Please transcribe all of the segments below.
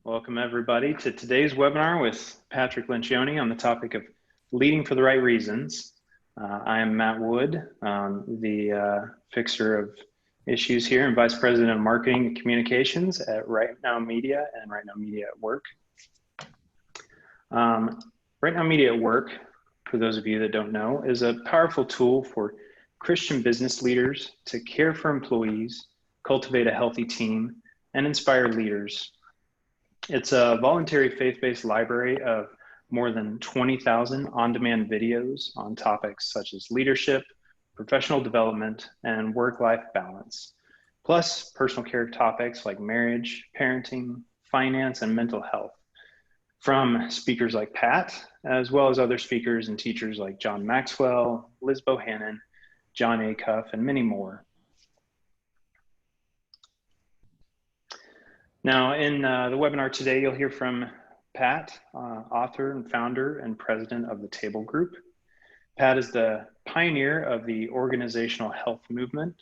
Welcome everybody to today's webinar with Patrick Lencioni on the topic of leading for the right reasons. I am Matt Wood, the fixer of issues here and Vice President of Marketing and Communications at RightNow Media and RightNow Media at Work. RightNow Media at Work, for those of you that don't know, is a powerful tool for Christian business leaders to care for employees, cultivate a healthy team, and inspire leaders. It's a voluntary faith-based library of more than 20,000 on-demand videos on topics such as leadership, professional development, and work-life balance, plus personal care topics like marriage, parenting, finance, and mental health, from speakers like Pat, as well as other speakers and teachers like John Maxwell, Liz Bohannon, John Acuff, and many more. Now, in the webinar today, you'll hear from Pat, author and founder and president of the Table Group. Pat is the pioneer of the organizational health movement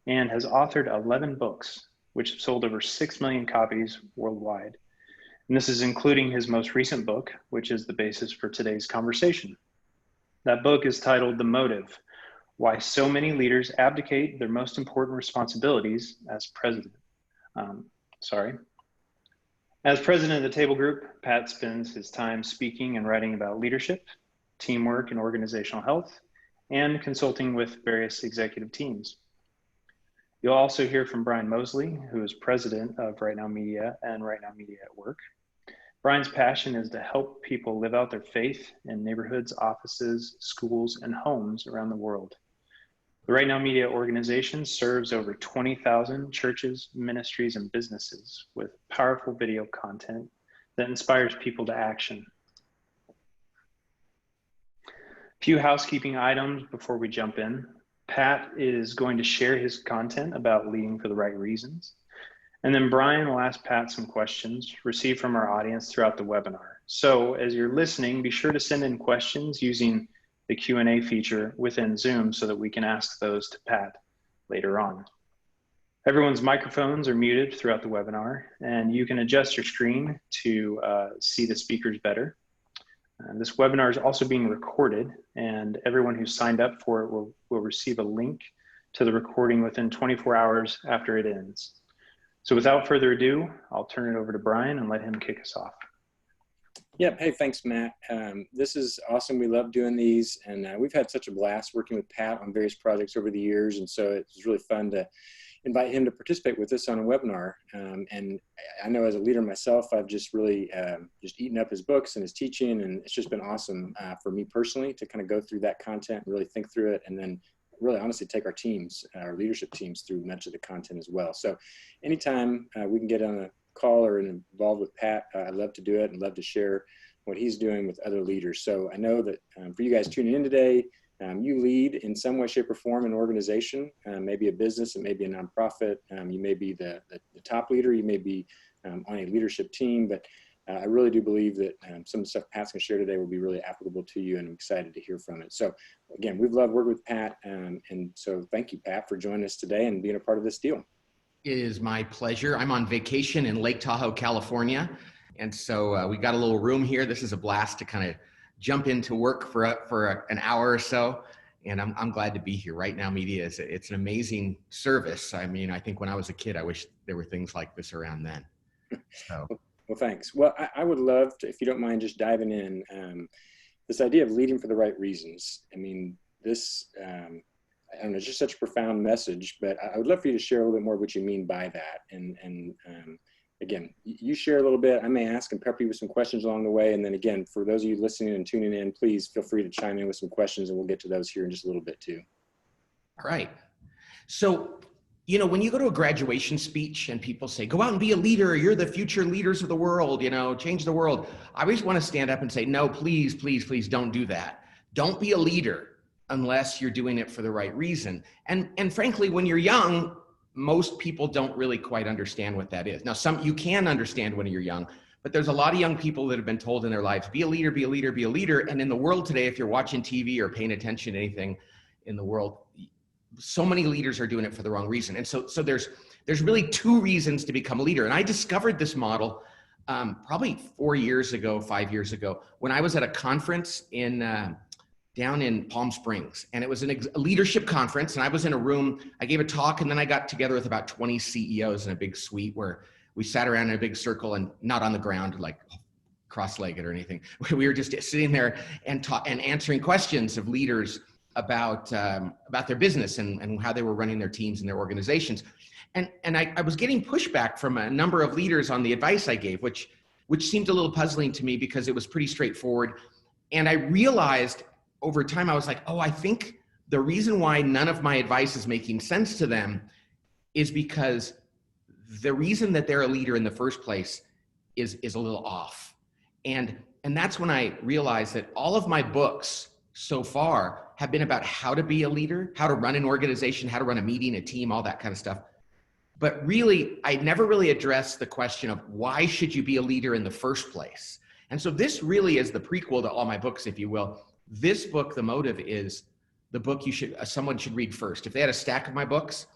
and has authored 11 books, which have sold over 6 million copies worldwide. And this is including his most recent book, which is the basis for today's conversation. That book is titled The Motive: Why So Many Leaders Abdicate Their Most Important Responsibilities as President. As president of the Table Group, Pat spends his time speaking and writing about leadership, teamwork, and organizational health, and consulting with various executive teams. You'll also hear from Brian Mosley, who is president of RightNow Media and RightNow Media at Work. Brian's passion is to help people live out their faith in neighborhoods, offices, schools, and homes around the world. The RightNow Media organization serves over 20,000 churches, ministries, and businesses with powerful video content that inspires people to action. A few housekeeping items before we jump in. Pat is going to share his content about leading for the right reasons. And then Brian will ask Pat some questions received from our audience throughout the webinar. So as you're listening, be sure to send in questions using the Q&A feature within Zoom so that we can ask those to Pat later on. Everyone's microphones are muted throughout the webinar, and you can adjust your screen to see the speakers better. This webinar is also being recorded, and everyone who signed up for it will receive a link to the recording within 24 hours after it ends. So without further ado, I'll turn it over to Brian and let him kick us off. Yep. Hey, thanks, Matt. This is awesome. We love doing these, and we've had such a blast working with Pat on various projects over the years, and so it's really fun to invite him to participate with us on a webinar. And I know as a leader myself, I've just really just eaten up his books and his teaching, and it's just been awesome for me personally to kind of go through that content and really think through it, and then really honestly take our teams, our leadership teams, through much of the content as well. So anytime we can get on a call or involved with Pat, I'd love to do it and love to share what he's doing with other leaders. So I know that for you guys tuning in today, you lead in some way, shape, or form an organization, maybe a business, it may be a nonprofit, you may be the top leader, you may be on a leadership team, but I really do believe that some of the stuff Pat's going to share today will be really applicable to you, and I'm excited to hear from it. So again, we've loved working with Pat, and so thank you, Pat, for joining us today and being a part of this deal. It is my pleasure. I'm on vacation in Lake Tahoe, California. And so we got a little room here. This is a blast to kind of jump into work for an hour or so. And I'm glad to be here. RightNow Media it's an amazing service. I mean, I think when I was a kid, I wish there were things like this around then. So. Well, thanks. Well, I would love to, if you don't mind just diving in, this idea of leading for the right reasons. I mean, this, I don't know, it's just such a profound message, but I would love for you to share a little bit more what you mean by that. And again, you share a little bit, I may ask and pepper you with some questions along the way. And then again, for those of you listening and tuning in, please feel free to chime in with some questions and we'll get to those here in just a little bit too. All right. So, you know, when you go to a graduation speech and people say, go out and be a leader, you're the future leaders of the world, you know, change the world. I always want to stand up and say, no, please, please, please don't do that. Don't be a leader unless you're doing it for the right reason. And frankly, when you're young, most people don't really quite understand what that is. Now, you can understand when you're young, but there's a lot of young people that have been told in their lives, be a leader, be a leader, be a leader. And in the world today, if you're watching TV or paying attention to anything in the world, so many leaders are doing it for the wrong reason. And so there's really two reasons to become a leader. And I discovered this model probably 4 years ago, 5 years ago, when I was at a conference down in Palm Springs, and it was a leadership conference, and I was in a room. I gave a talk, and then I got together with about 20 CEOs in a big suite where we sat around in a big circle and not on the ground like cross-legged or anything. We were just sitting there and answering questions of leaders about their business and how they were running their teams and their organizations. And I was getting pushback from a number of leaders on the advice I gave, which seemed a little puzzling to me because it was pretty straightforward. And I realized over time, I was like, oh, I think the reason why none of my advice is making sense to them is because the reason that they're a leader in the first place is a little off. And that's when I realized that all of my books so far have been about how to be a leader, how to run an organization, how to run a meeting, a team, all that kind of stuff. But really, I never really addressed the question of why should you be a leader in the first place? And so this really is the prequel to all my books, if you will. This book, The Motive, is the book someone should read first. If they had a stack of my books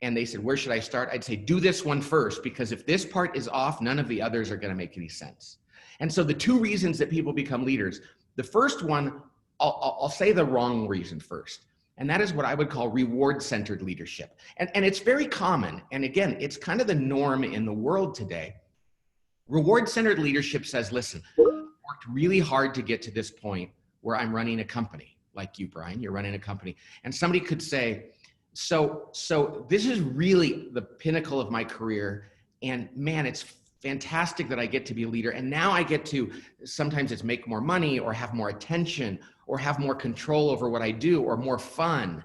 and they said, where should I start? I'd say, do this one first, because if this part is off, none of the others are going to make any sense. And so the two reasons that people become leaders, the first one, I'll say the wrong reason first. And that is what I would call reward-centered leadership. And it's very common. And again, it's kind of the norm in the world today. Reward-centered leadership says, listen, I worked really hard to get to this point where I'm running a company, like you, Brian, you're running a company. And somebody could say, so this is really the pinnacle of my career. And man, it's fantastic that I get to be a leader. And now I get to, sometimes it's make more money or have more attention or have more control over what I do or more fun.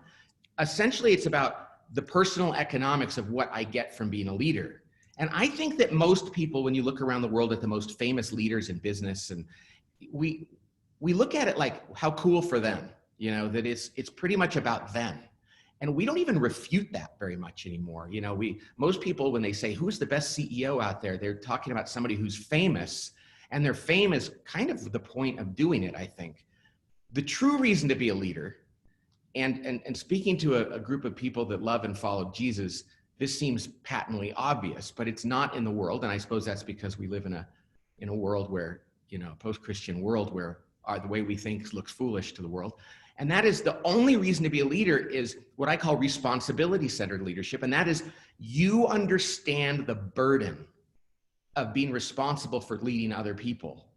Essentially, it's about the personal economics of what I get from being a leader. And I think that most people, when you look around the world at the most famous leaders in business, and we look at it like how cool for them, that it's pretty much about them. And we don't even refute that very much anymore. Most people, when they say, who's the best CEO out there, they're talking about somebody who's famous, and their fame is kind of the point of doing it, I think. The true reason to be a leader, and speaking to a group of people that love and follow Jesus, this seems patently obvious, but it's not in the world. And I suppose that's because we live in a world where, a post-Christian world where the way we think looks foolish to the world. And that is the only reason to be a leader is what I call responsibility-centered leadership. And that is you understand the burden of being responsible for leading other people.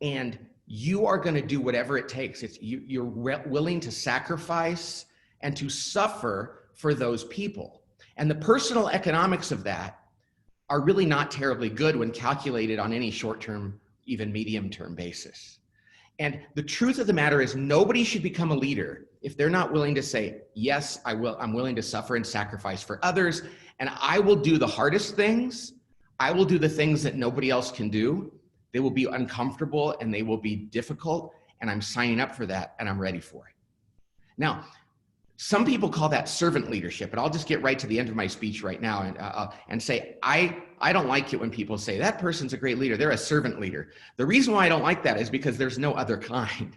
And you are going to do whatever it takes. You're willing to sacrifice and to suffer for those people. And the personal economics of that are really not terribly good when calculated on any short-term, even medium-term basis. And the truth of the matter is nobody should become a leader if they're not willing to say, yes, I'm willing to suffer and sacrifice for others, and I will do the hardest things. I will do the things that nobody else can do. They will be uncomfortable and they will be difficult, and I'm signing up for that and I'm ready for it. Now, some people call that servant leadership, and I'll just get right to the end of my speech right now and say, I don't like it when people say that person's a great leader. They're a servant leader. The reason why I don't like that is because there's no other kind.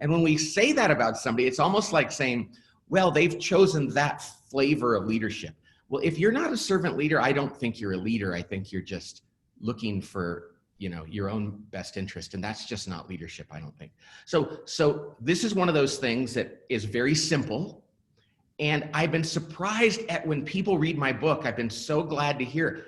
And when we say that about somebody, it's almost like saying, well, they've chosen that flavor of leadership. Well, if you're not a servant leader, I don't think you're a leader. I think you're just looking for, your own best interest. And that's just not leadership, I don't think. So this is one of those things that is very simple. And I've been surprised at when people read my book. I've been so glad to hear.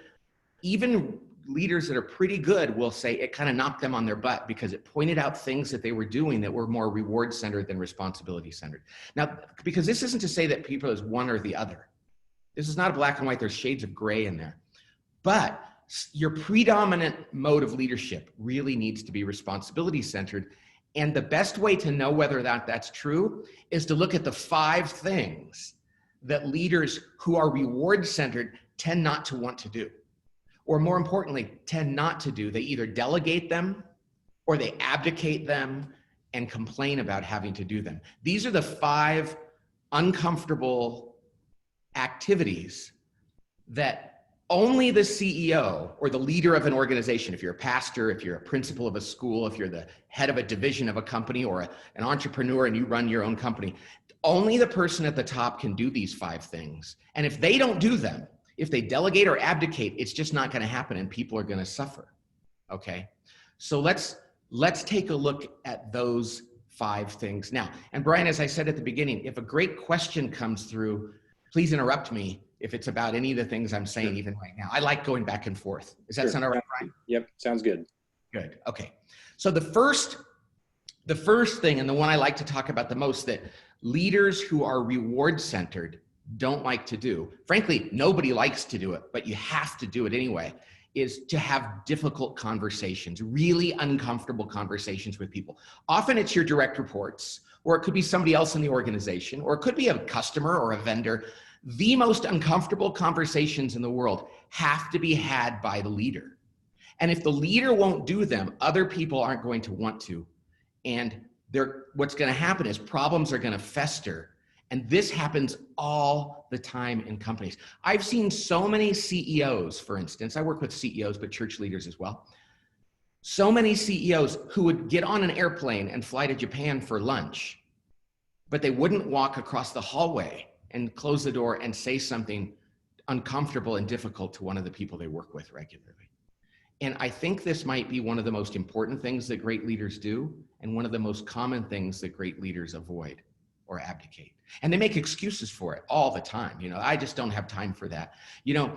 Even leaders that are pretty good will say it kind of knocked them on their butt because it pointed out things that they were doing that were more reward-centered than responsibility-centered. Now, because this isn't to say that people is one or the other. This is not a black and white. There's shades of gray in there. But your predominant mode of leadership really needs to be responsibility-centered. And the best way to know whether that's true is to look at the 5 things that leaders who are reward-centered tend not to want to do. Or more importantly, tend not to do. They either delegate them or they abdicate them and complain about having to do them. These are the 5 uncomfortable activities that only the CEO or the leader of an organization, if you're a pastor, if you're a principal of a school, if you're the head of a division of a company or an entrepreneur and you run your own company, only the person at the top can do these 5 things. And if they don't do them, if they delegate or abdicate, it's just not going to happen and people are going to suffer. Okay. So let's take a look at those 5 things now. And Brian, as I said at the beginning, if a great question comes through, please interrupt me if it's about any of the things I'm saying, even right now. I like going back and forth. Does that sound all right, Brian? Yep, sounds good. Good. Okay. So the first thing, and the one I like to talk about the most, that leaders who are reward centered don't like to do, frankly, nobody likes to do it, but you have to do it anyway, is to have difficult conversations, really uncomfortable conversations with people. Often it's your direct reports, or it could be somebody else in the organization, or it could be a customer or a vendor. The most uncomfortable conversations in the world have to be had by the leader. And if the leader won't do them, other people aren't going to want to. And what's going to happen is problems are going to fester. And this happens all the time in companies. I've seen so many CEOs, for instance, I work with CEOs, but church leaders as well. So many CEOs who would get on an airplane and fly to Japan for lunch, but they wouldn't walk across the hallway and close the door and say something uncomfortable and difficult to one of the people they work with regularly. And I think this might be one of the most important things that great leaders do, and one of the most common things that great leaders avoid or abdicate. And they make excuses for it all the time. You know, I just don't have time for that. You know,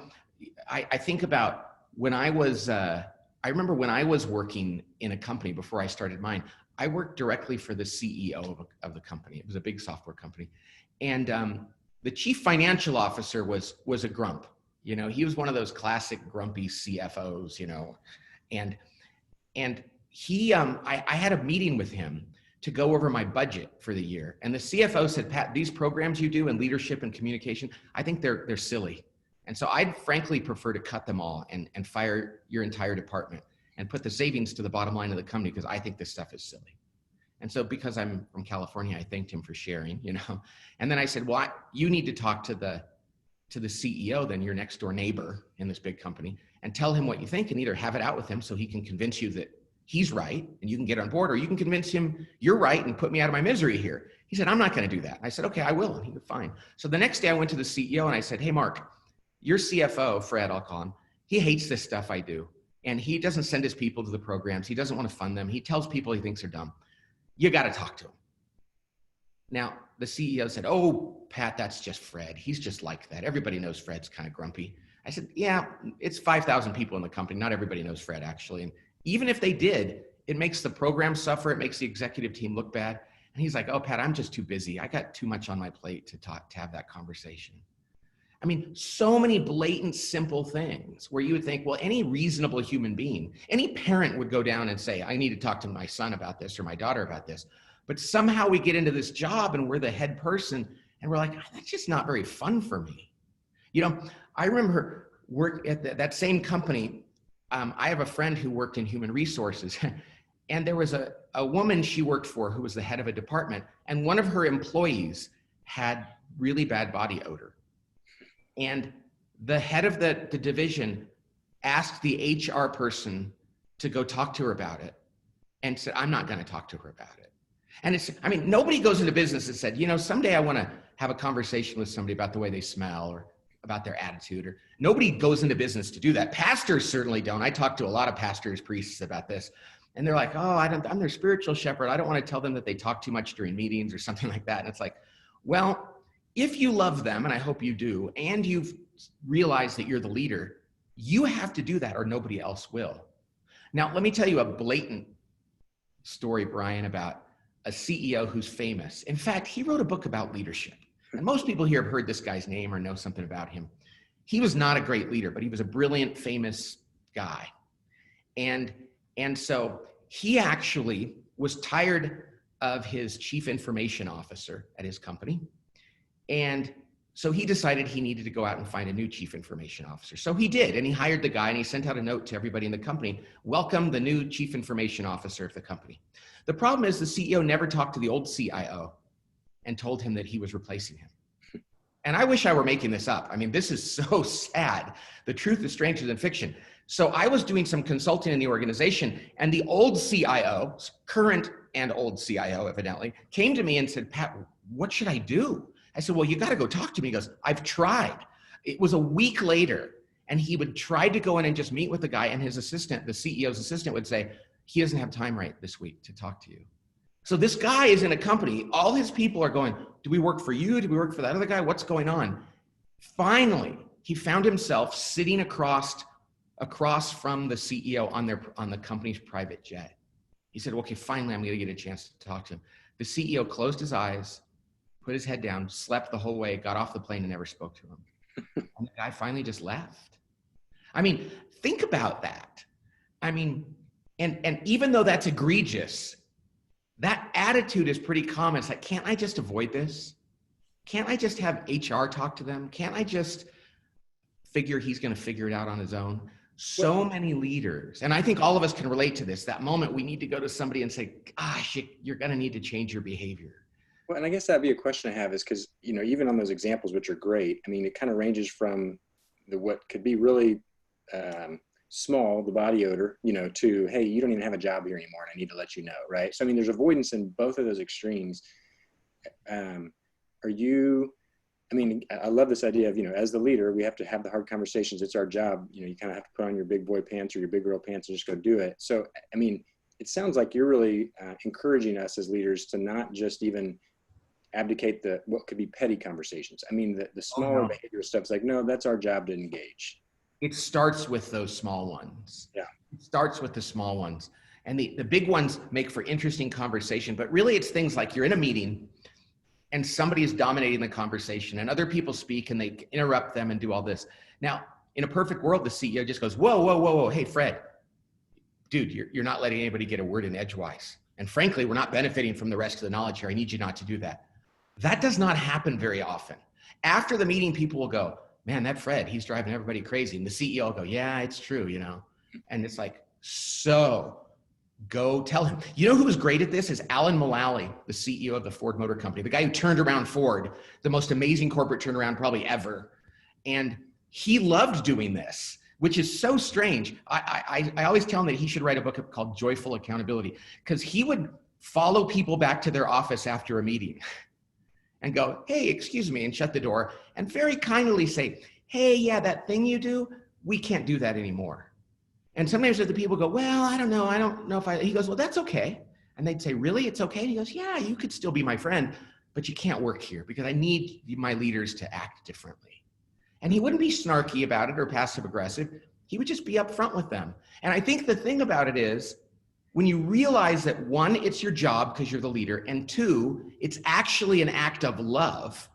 I think about when I remember when I was working in a company before I started mine, I worked directly for the CEO of the company. It was a big software company. And the chief financial officer was a grump. You know, he was one of those classic grumpy CFOs, you know, and he, I had a meeting with him to go over my budget for the year. And the CFO said, Pat, these programs you do in leadership and communication, I think they're silly. And so I'd frankly prefer to cut them all and fire your entire department and put the savings to the bottom line of the company, because I think this stuff is silly. And so because I'm from California, I thanked him for sharing, you know. And then I said, well, you need to talk to the CEO, then your next door neighbor in this big company, and tell him what you think, and either have it out with him so he can convince you that he's right and you can get on board, or you can convince him you're right and put me out of my misery here. He said, I'm not going to do that. I said, okay, I will. And he said, fine. So the next day I went to the CEO and I said, hey, Mark, your CFO, Fred, I'll call him, he hates this stuff I do. And he doesn't send his people to the programs. He doesn't want to fund them. He tells people he thinks are dumb. You got to talk to him. Now, the CEO said, oh, Pat, that's just Fred. He's just like that. Everybody knows Fred's kind of grumpy. I said, yeah, it's 5,000 people in the company. Not everybody knows Fred, actually. And even if they did, it makes the program suffer. It makes the executive team look bad. And he's like, oh, Pat, I'm just too busy. I got too much on my plate to have that conversation. I mean, so many blatant, simple things where you would think, well, any reasonable human being, any parent would go down and say, I need to talk to my son about this or my daughter about this. But somehow we get into this job and we're the head person and we're like, oh, that's just not very fun for me. You know, I remember work at that same company. I have a friend who worked in human resources and there was a woman she worked for who was the head of a department, and one of her employees had really bad body odor. And the head of the division asked the HR person to go talk to her about it and said, I'm not going to talk to her about it. And it's, I mean, nobody goes into business and said, you know, someday I want to have a conversation with somebody about the way they smell or about their attitude, or nobody goes into business to do that. Pastors certainly don't. I talk to a lot of pastors, priests about this, and they're like, oh, I'm their spiritual shepherd. I don't want to tell them that they talk too much during meetings or something like that. And it's like, well, if you love them, and I hope you do, and you've realized that you're the leader, you have to do that or nobody else will. Now, let me tell you a blatant story, Brian, about a CEO who's famous. In fact, he wrote a book about leadership. And most people here have heard this guy's name or know something about him. He was not a great leader, but he was a brilliant, famous guy. And so he actually was tired of his chief information officer at his company. And so he decided he needed to go out and find a new chief information officer. So he did, and he hired the guy and he sent out a note to everybody in the company, welcome the new chief information officer of the company. The problem is the CEO never talked to the old CIO and told him that he was replacing him. And I wish I were making this up. I mean, this is so sad. The truth is stranger than fiction. So I was doing some consulting in the organization, and the old CIO, current and old CIO evidently, came to me and said, Pat, what should I do? I said, well, you got to go talk to me. He goes, I've tried. It was a week later, And he would try to go in and just meet with the guy, and his assistant, the CEO's assistant, would say, he doesn't have time right this week to talk to you. So this guy is in a company, all his people are going, do we work for you? Do we work for that other guy? What's going on? Finally, he found himself sitting across from the CEO on the company's private jet. He said, okay, finally, I'm going to get a chance to talk to him. The CEO closed his eyes, put his head down, slept the whole way, got off the plane, and never spoke to him. And the guy finally just left. I mean, think about that. I mean, and even though that's egregious, that attitude is pretty common. It's like, can't I just avoid this? Can't I just have HR talk to them? Can't I just figure he's going to figure it out on his own? So many leaders, and I think all of us can relate to this, that moment we need to go to somebody and say, gosh, you're going to need to change your behavior. Well, and I guess that'd be a question I have is because, you know, even on those examples, which are great, I mean, it kind of ranges from what could be really small, the body odor, you know, to, hey, you don't even have a job here anymore and I need to let you know, right? So, I mean, there's avoidance in both of those extremes. I mean, I love this idea of, you know, as the leader, we have to have the hard conversations. It's our job. You know, you kind of have to put on your big boy pants or your big girl pants and just go do it. So, I mean, it sounds like you're really encouraging us as leaders to not just even abdicate what could be petty conversations. I mean, the smaller behavioral stuff is like, no, that's our job to engage. It starts with those small ones. Yeah. It starts with the small ones. And the big ones make for interesting conversation, but really it's things like you're in a meeting and somebody is dominating the conversation and other people speak and they interrupt them and do all this. Now, in a perfect world, the CEO just goes, whoa, whoa, whoa, whoa. Hey, Fred, dude, you're not letting anybody get a word in edgewise. And frankly, we're not benefiting from the rest of the knowledge here. I need you not to do that. That does not happen very often. After the meeting, people will go, man, that Fred, he's driving everybody crazy. And the CEO will go, yeah, it's true, you know? And it's like, so go tell him. You know who was great at this is Alan Mulally, the CEO of the Ford Motor Company, the guy who turned around Ford, the most amazing corporate turnaround probably ever. And he loved doing this, which is so strange. I always tell him that he should write a book called Joyful Accountability, because he would follow people back to their office after a meeting and go, hey, excuse me, and shut the door and very kindly say, hey, yeah, that thing you do, we can't do that anymore. And sometimes if the people go, well, I don't know if he goes, well, that's okay. And they'd say, really, it's okay? And he goes, yeah, you could still be my friend, but you can't work here because I need my leaders to act differently. And he wouldn't be snarky about it or passive aggressive. He would just be upfront with them. And I think the thing about it is, when you realize that one, it's your job because you're the leader, and two, it's actually an act of love.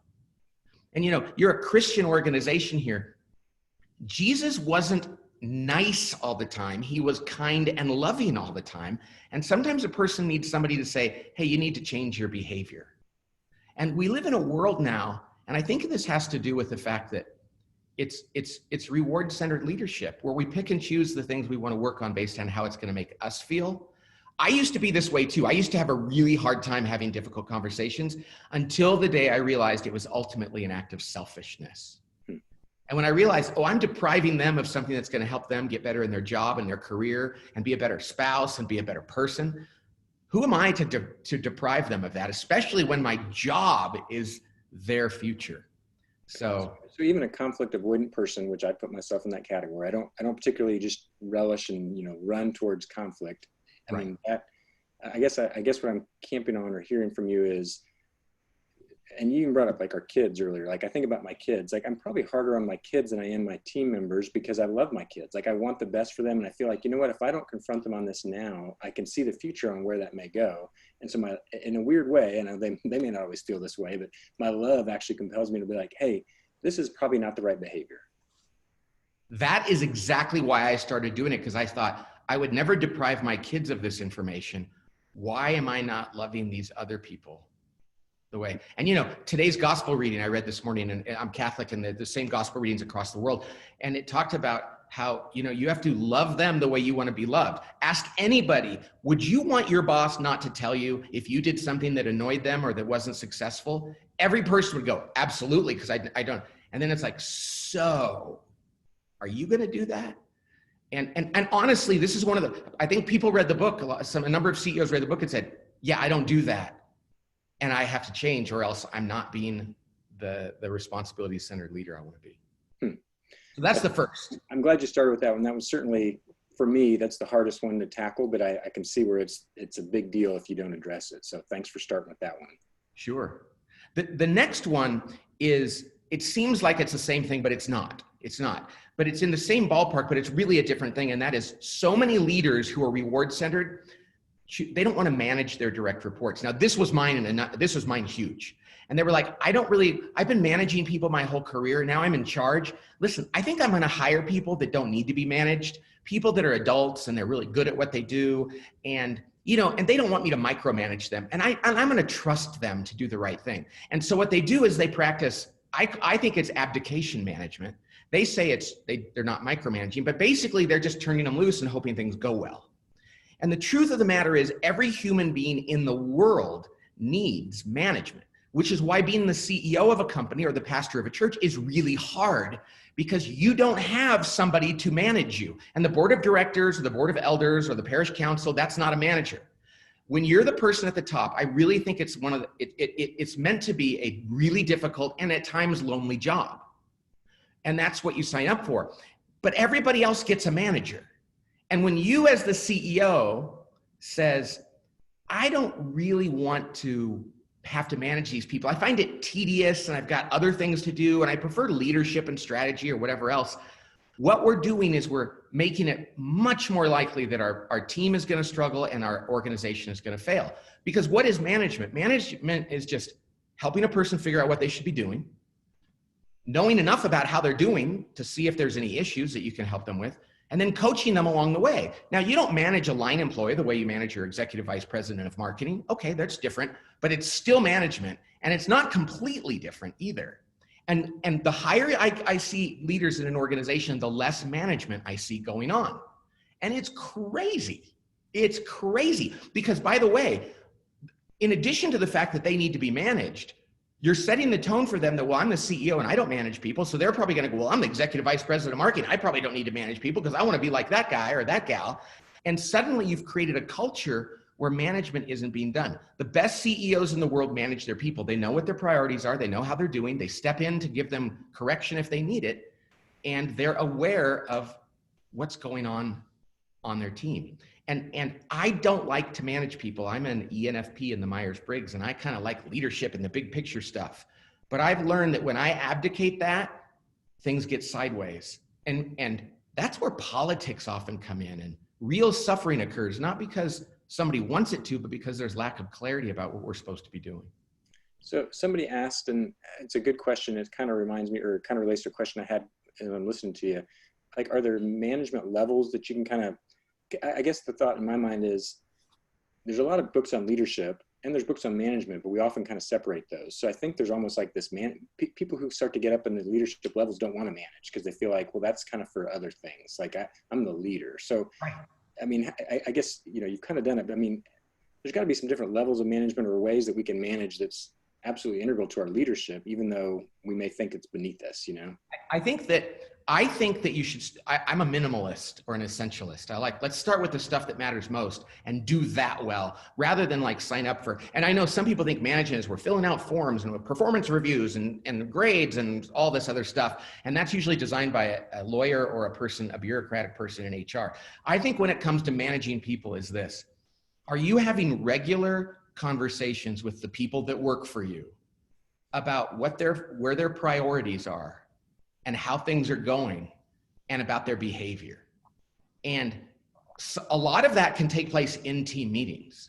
And you know, you're a Christian organization here. Jesus wasn't nice all the time. He was kind and loving all the time. And sometimes a person needs somebody to say, hey, you need to change your behavior. And we live in a world now, and I think this has to do with the fact that it's reward-centered leadership, where we pick and choose the things we want to work on based on how it's going to make us feel. I used to be this way too. I used to have a really hard time having difficult conversations until the day I realized it was ultimately an act of selfishness. And when I realized, oh, I'm depriving them of something that's going to help them get better in their job and their career and be a better spouse and be a better person, who am I to deprive them of that, especially when my job is their future? So even a conflict avoidant person, which I put myself in that category, I don't particularly just relish and, you know, run towards conflict. I mean, I guess what I'm camping on or hearing from you is, and you even brought up like our kids earlier. Like I think about my kids, like I'm probably harder on my kids than I am my team members because I love my kids. Like I want the best for them. And I feel like, you know what, if I don't confront them on this now, I can see the future on where that may go. And so in a weird way, and they may not always feel this way, but my love actually compels me to be like, hey, this is probably not the right behavior. That is exactly why I started doing it, because I thought I would never deprive my kids of this information. Why am I not loving these other people the way? And you know, today's gospel reading I read this morning, and I'm Catholic, and the same gospel readings across the world, and it talked about how, you know, you have to love them the way you want to be loved. Ask anybody, would you want your boss not to tell you if you did something that annoyed them or that wasn't successful? Every person would go, absolutely, because I don't. And then it's like, so are you going to do that? And honestly, this is one of the, I think people read the book, a number of CEOs read the book and said, yeah, I don't do that. And I have to change, or else I'm not being the responsibility-centered leader I want to be. So that's the first. I'm glad you started with that one. That was certainly, for me, that's the hardest one to tackle, but I can see where it's a big deal if you don't address it. So thanks for starting with that one. Sure. The next one is, it seems like it's the same thing, but it's not. It's not. But it's in the same ballpark, but it's really a different thing. And that is, so many leaders who are reward-centered, they don't want to manage their direct reports. Now, this was mine, and this was mine huge. And they were like, I've been managing people my whole career. Now I'm in charge. Listen, I think I'm going to hire people that don't need to be managed, people that are adults and they're really good at what they do. And, and they don't want me to micromanage them. And I'm going to trust them to do the right thing. And so what they do is they practice, I think it's abdication management. They say they're not micromanaging, but basically they're just turning them loose and hoping things go well. And the truth of the matter is, every human being in the world needs management, which is why being the CEO of a company or the pastor of a church is really hard, because you don't have somebody to manage you. And the board of directors or the board of elders or the parish council, that's not a manager. When you're the person at the top, I really think it's it's meant to be a really difficult and at times lonely job. And that's what you sign up for. But everybody else gets a manager. And when you as the CEO says, I don't really want to have to manage these people, I find it tedious and I've got other things to do and I prefer leadership and strategy or whatever else, what we're doing is we're making it much more likely that our team is going to struggle and our organization is going to fail. Because what is management? Management is just helping a person figure out what they should be doing, knowing enough about how they're doing to see if there's any issues that you can help them with, and then coaching them along the way. Now, you don't manage a line employee the way you manage your executive vice president of marketing. Okay, that's different, but it's still management, and it's not completely different either. And the higher I see leaders in an organization, the less management I see going on. And it's crazy. It's crazy because, by the way, in addition to the fact that they need to be managed, you're setting the tone for them that, well, I'm the CEO and I don't manage people. So they're probably going to go, well, I'm the executive vice president of marketing. I probably don't need to manage people because I want to be like that guy or that gal. And suddenly you've created a culture where management isn't being done. The best CEOs in the world manage their people. They know what their priorities are. They know how they're doing. They step in to give them correction if they need it. And they're aware of what's going on their team. And I don't like to manage people. I'm an ENFP in the Myers-Briggs, and I kind of like leadership and the big picture stuff. But I've learned that when I abdicate that, things get sideways. And that's where politics often come in, and real suffering occurs, not because somebody wants it to, but because there's lack of clarity about what we're supposed to be doing. So somebody asked, and it's a good question. It kind of reminds me, or kind of relates to a question I had when I'm listening to you. Like, are there management levels that you can kind of, I guess the thought in my mind is there's a lot of books on leadership and there's books on management, but we often kind of separate those. So I think there's almost like this people who start to get up in the leadership levels don't want to manage because they feel like, well, that's kind of for other things. Like I'm the leader. So, I mean, I guess, you've kind of done it, but I mean, there's got to be some different levels of management or ways that we can manage that's absolutely integral to our leadership, even though we may think it's beneath us, I think that you should, I'm a minimalist or an essentialist. Let's start with the stuff that matters most and do that well, rather than sign up for, and I know some people think management is we're filling out forms and with performance reviews and grades and all this other stuff. And that's usually designed by a lawyer or a bureaucratic person in HR. I think when it comes to managing people is this: are you having regular conversations with the people that work for you about where their priorities are and how things are going and about their behavior? And a lot of that can take place in team meetings.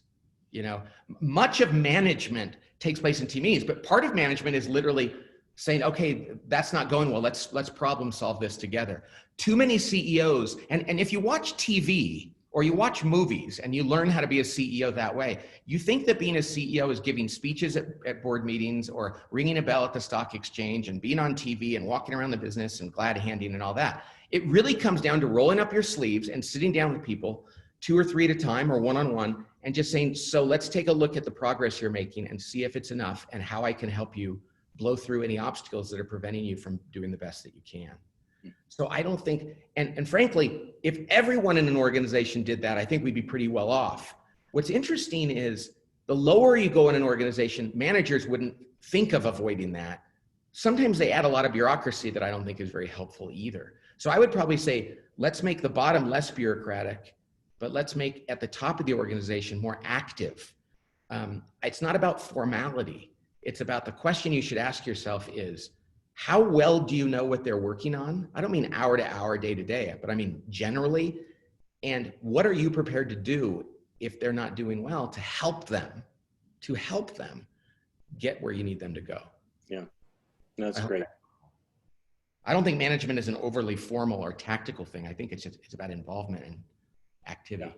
Much of management takes place in team meetings, but part of management is literally saying, okay, that's not going well. Let's problem solve this together. Too many CEOs, and if you watch TV or you watch movies and you learn how to be a CEO that way, you think that being a CEO is giving speeches at board meetings or ringing a bell at the stock exchange and being on TV and walking around the business and glad handing and all that. It really comes down to rolling up your sleeves and sitting down with people 2 or 3 at a time or one-on-one and just saying, so let's take a look at the progress you're making and see if it's enough and how I can help you blow through any obstacles that are preventing you from doing the best that you can. So I don't think, and frankly, if everyone in an organization did that, I think we'd be pretty well off. What's interesting is the lower you go in an organization, managers wouldn't think of avoiding that. sometimes they add a lot of bureaucracy that I don't think is very helpful either. So I would probably say, let's make the bottom less bureaucratic, but let's make at the top of the organization more active. It's not about formality. It's about the question you should ask yourself is, how well do you know what they're working on? I don't mean hour to hour, day to day, but I mean generally. And what are you prepared to do if they're not doing well to help them get where you need them to go? Yeah, no, that's great. I don't think management is an overly formal or tactical thing. I think it's about involvement and activity.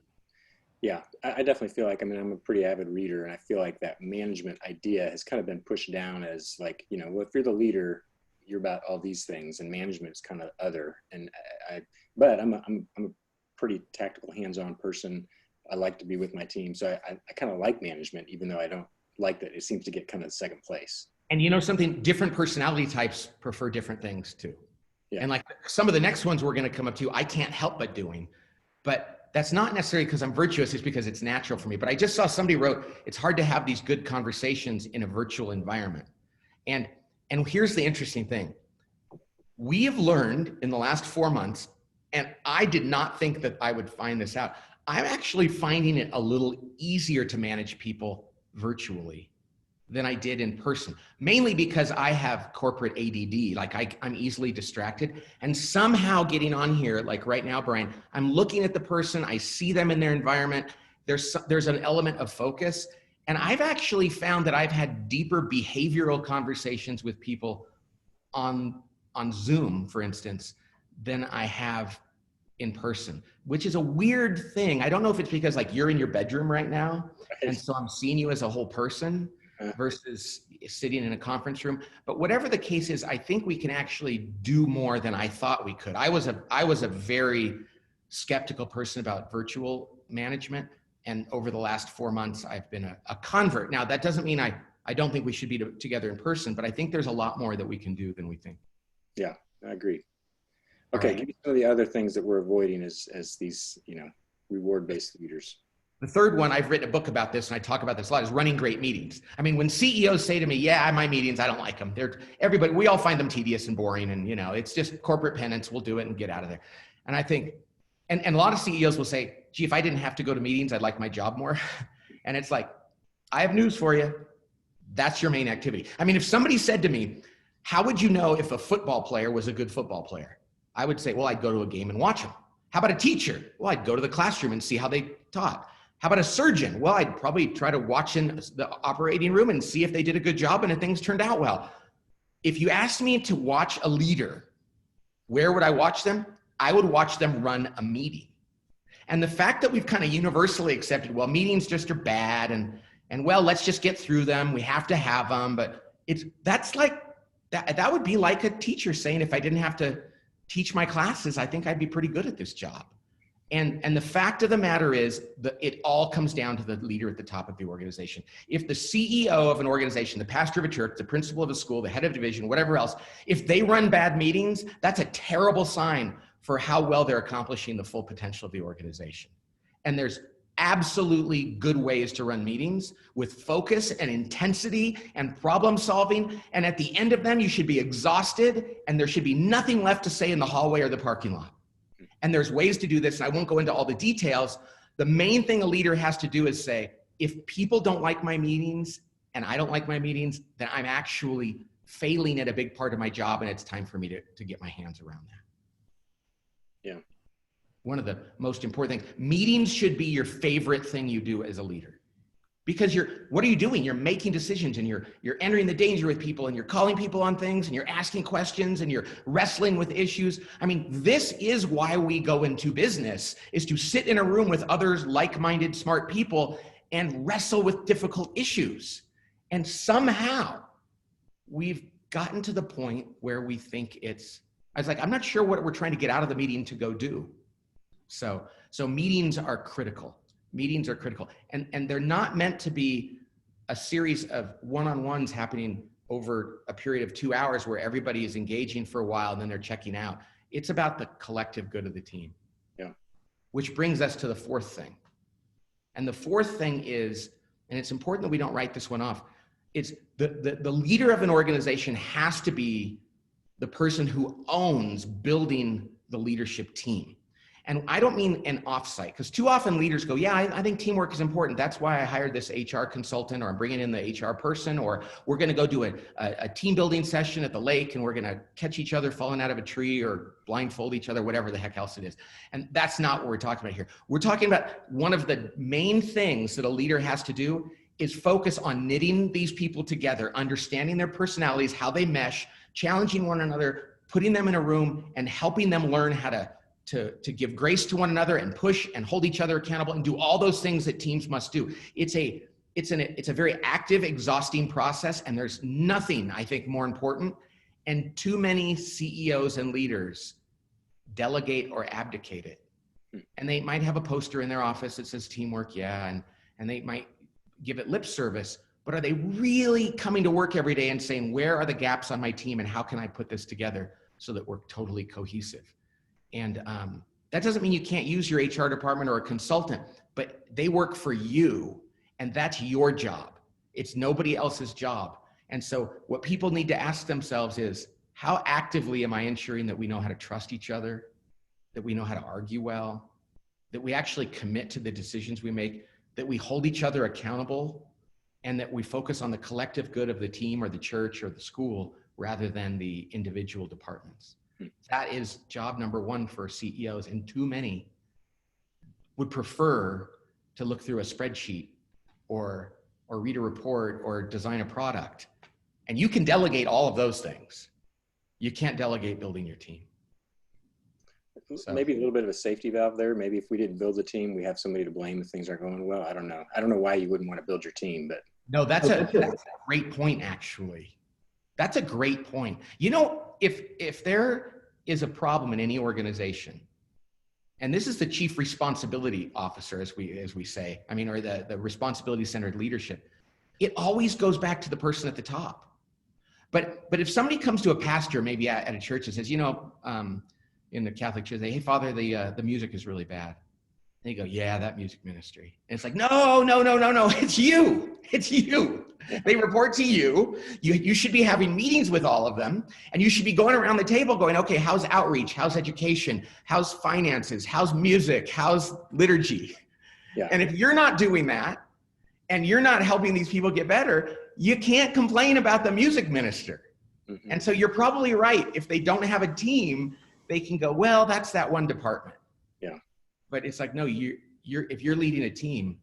Yeah, I definitely feel like, I mean, I'm a pretty avid reader, and I feel like that management idea has kind of been pushed down as like, you know, well, if you're the leader, you're about all these things, and management is kind of other. And but I'm a pretty tactical, hands-on person. I like to be with my team, so I kind of like management, even though I don't like that it seems to get kind of second place. And you know something, different personality types prefer different things too. Yeah. And like some of the next ones we're going to come up to, I can't help but doing, but that's not necessarily because I'm virtuous, it's because it's natural for me. But I just saw somebody wrote, it's hard to have these good conversations in a virtual environment. And here's the interesting thing. We have learned in the last 4 months, and I did not think that I would find this out. I'm actually finding it a little easier to manage people virtually than I did in person, mainly because I have corporate ADD. Like I'm easily distracted, and somehow getting on here, like right now, Brian, I'm looking at the person, I see them in their environment. There's an element of focus. And I've actually found that I've had deeper behavioral conversations with people on Zoom, for instance, than I have in person, which is a weird thing. I don't know if it's because like you're in your bedroom right now, and so I'm seeing you as a whole person versus sitting in a conference room. But whatever the case is, I think we can actually do more than I thought we could. I was a very skeptical person about virtual management. And over the last 4 months, I've been a convert. Now, that doesn't mean I don't think we should be together in person, but I think there's a lot more that we can do than we think. Yeah, I agree. Okay, give me some of the other things that we're avoiding as these, you know, reward-based leaders. The third one, I've written a book about this, and I talk about this a lot, is running great meetings. I mean, when CEOs say to me, yeah, my meetings, I don't like them. We all find them tedious and boring, and you know, it's just corporate penance, we'll do it and get out of there. And I think, and a lot of CEOs will say, gee, if I didn't have to go to meetings, I'd like my job more. And it's like, I have news for you. That's your main activity. I mean, if somebody said to me, how would you know if a football player was a good football player? I would say, well, I'd go to a game and watch them. How about a teacher? Well, I'd go to the classroom and see how they taught. How about a surgeon? Well, I'd probably try to watch in the operating room and see if they did a good job and if things turned out well. If you asked me to watch a leader, where would I watch them? I would watch them run a meeting. And the fact that we've kind of universally accepted, well, meetings just are bad, and well, let's just get through them. We have to have them, but that's like that would be like a teacher saying, if I didn't have to teach my classes, I think I'd be pretty good at this job. And the fact of the matter is that it all comes down to the leader at the top of the organization. If the CEO of an organization, the pastor of a church, the principal of a school, the head of division, whatever else, if they run bad meetings, that's a terrible sign for how well they're accomplishing the full potential of the organization. And there's absolutely good ways to run meetings with focus and intensity and problem solving. And at the end of them, you should be exhausted and there should be nothing left to say in the hallway or the parking lot. And there's ways to do this, and I won't go into all the details. The main thing a leader has to do is say, if people don't like my meetings and I don't like my meetings, then I'm actually failing at a big part of my job, and it's time for me to get my hands around that. Yeah. One of the most important things, meetings should be your favorite thing you do as a leader. Because what are you doing? You're making decisions, and you're entering the danger with people, and you're calling people on things, and you're asking questions, and you're wrestling with issues. I mean, this is why we go into business, is to sit in a room with others, like-minded, smart people, and wrestle with difficult issues. And somehow we've gotten to the point where we think I'm not sure what we're trying to get out of the meeting to go do. So meetings are critical. Meetings are critical, and they're not meant to be a series of one-on-ones happening over a period of 2 hours where everybody is engaging for a while and then they're checking out. It's about the collective good of the team. Yeah. Which brings us to the fourth thing. And the fourth thing is, and it's important that we don't write this one off, It's the leader of an organization has to be the person who owns building the leadership team. And I don't mean an offsite, because too often leaders go, yeah, I think teamwork is important. That's why I hired this HR consultant, or I'm bringing in the HR person, or we're going to go do a team building session at the lake, and we're going to catch each other falling out of a tree or blindfold each other, whatever the heck else it is. And that's not what we're talking about here. We're talking about one of the main things that a leader has to do is focus on knitting these people together, understanding their personalities, how they mesh, challenging one another, putting them in a room, and helping them learn how to give grace to one another and push and hold each other accountable and do all those things that teams must do. It's a very active, exhausting process, and there's nothing, I think, more important. And too many CEOs and leaders delegate or abdicate it. And they might have a poster in their office that says teamwork, yeah, and they might give it lip service, but are they really coming to work every day and saying, where are the gaps on my team and how can I put this together so that we're totally cohesive? And that doesn't mean you can't use your HR department or a consultant, but they work for you, and that's your job. It's nobody else's job. And so what people need to ask themselves is, how actively am I ensuring that we know how to trust each other, that we know how to argue well, that we actually commit to the decisions we make, that we hold each other accountable, and that we focus on the collective good of the team or the church or the school rather than the individual departments. That is job number one for CEOs, and too many would prefer to look through a spreadsheet or read a report or design a product. And you can delegate all of those things. You can't delegate building your team. So, maybe a little bit of a safety valve there. Maybe if we didn't build the team, we have somebody to blame if things aren't going well. I don't know. I don't know why you wouldn't want to build your team, but. No, that's a great point, actually. That's a great point. You know, if there is a problem in any organization, and this is the chief responsibility officer, as we say, I mean, or the responsibility-centered leadership, it always goes back to the person at the top. But if somebody comes to a pastor, maybe at a church, and says, you know, in the Catholic church, they, hey, Father, the music is really bad. They go, yeah, that music ministry. And it's like, no, it's you. It's you. They report to you. You should be having meetings with all of them. And you should be going around the table going, okay, how's outreach? How's education? How's finances? How's music? How's liturgy? Yeah. And if you're not doing that, and you're not helping these people get better, you can't complain about the music minister. Mm-hmm. And so you're probably right. If they don't have a team, they can go, well, that's that one department. Yeah. But it's like, no, if you're leading a team,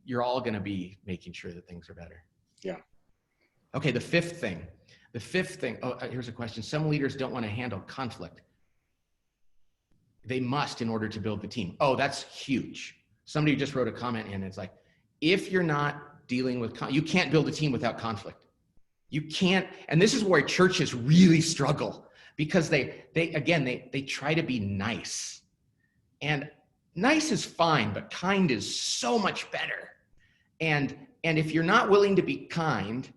you're all going to be making sure that things are better. Yeah. Okay. The fifth thing. Oh, here's a question. Some leaders don't want to handle conflict. They must in order to build the team. Oh, that's huge. Somebody just wrote a comment in. It's like, if you're not dealing with, you can't build a team without conflict. You can't. And this is where churches really struggle, because they try to be nice. And nice is fine, but kind is so much better. And if you're not willing to be kind